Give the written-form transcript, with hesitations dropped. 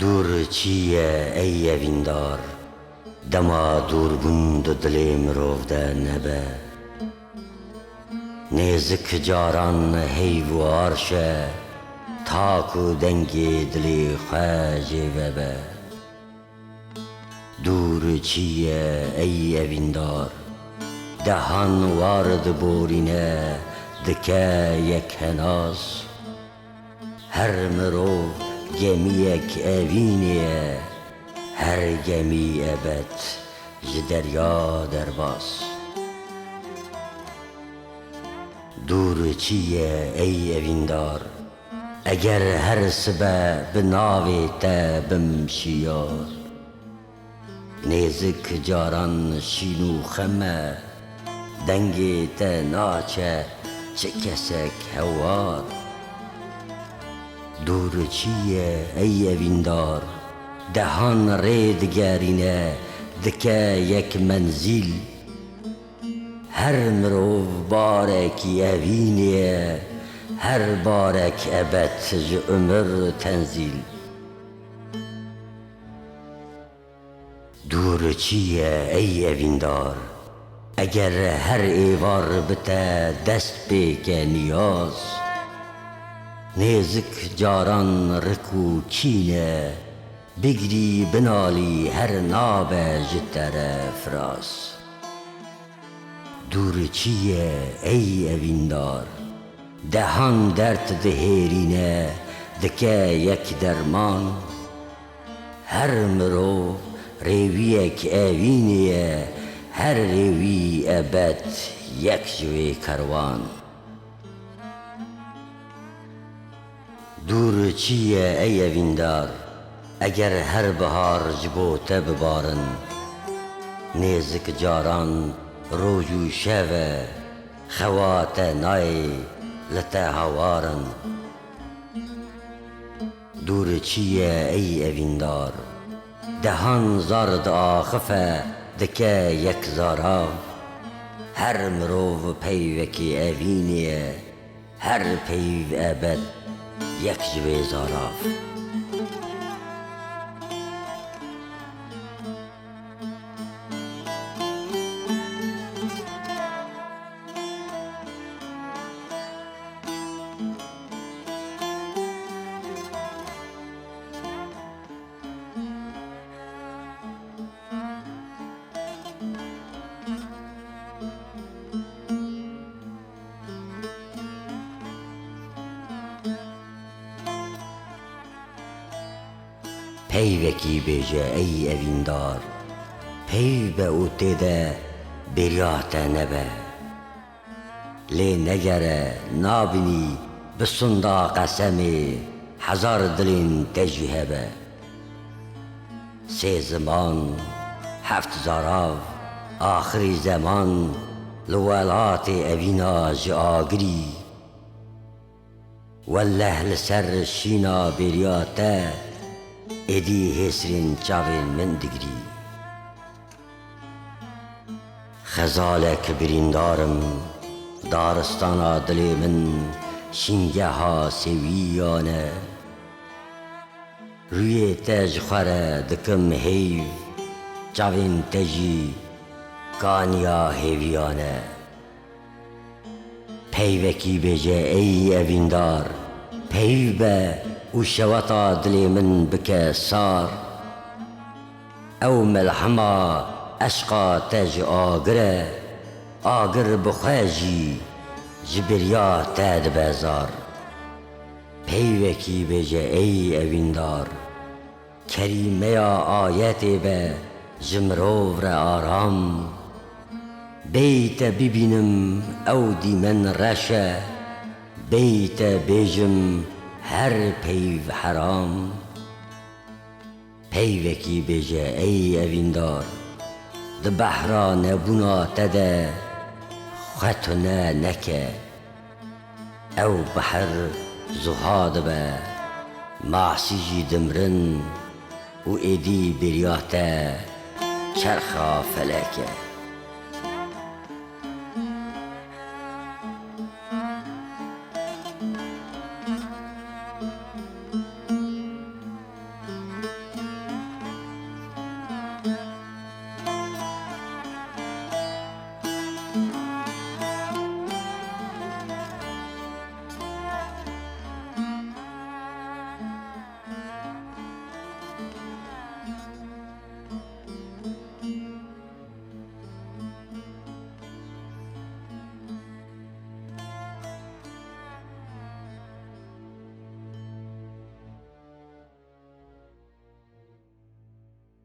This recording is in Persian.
دور چیه ای اویندار دما دور بوند دل مروفده نبه نزک جاران هیوار شه تاکو دنگی دلی خواج وبه دور چیه ای اویندار دهان وارد بورینه دکه یک هناس هر مرو گمیک اوینیه هر گمی ابد جدریا درباس دور چیه ای اویندار اگر هر سبه بناوی تا بمشیار نیزک جاران شینو خمه دنگی تا ناچه چه کسک هوار دور چیه ای اویندار دهان ریدگرینه دکه یک منزل هر مرو بارکی اوینیه هر بارک ابد عمر تنزیل دور چیه ای اویندار اگر هر ایوار بته دست بکه نیاز نیزک جاران رکو چینه بگری بنالی هر نابه جتر فراس دور چیه ای اویندار دهان درد دهیرینه دکه یک درمان هر مرو ریویک اوینیه هر ریوی ابد یک جوی کروان دور چیه ای اویندار اگر هر بهار جبوته ببارن نیزک جاران روجو شوه خوات نای لته هوارن دور چیه ای اویندار دهان زارد آخفه دکه یک زارا هر مرو پیوکی اوینیه هر پیو ابد یک جوی زاراف پیوکی بیجه ای اویندار پیو به او دیده بریات نبه لی نگره نابنی بسندا قسمی هزار دلین تجهبه سه زمان هفت زاراو آخری زمان لولات اوینا جاگری والله لسر شینا بریاته ادی هسرین چاوین من دگری خزالک بریندارم دارستانا دلی من شینگه ها سویانه روی تج خوره دکم هیو چاوین تجی کانیا هیویانه پیوکی بجه ای اویندار پیو به و شوطا دلی من بك صار او ملحما اشقا تج آگره آگر بخواجی جبریا تاد بازار پیوکی بجه ای اویندار کریمه یا آیت به جمرو را آرام بیت ببینم او دی من رشه بیت بیجم هر پیو حرام پیوکی بیجه ای اویندار ده بحرا نبونا تده خطنا نکه او بحر زهاد به معصیجی دمرن و ایدی بریاته چرخا فلکه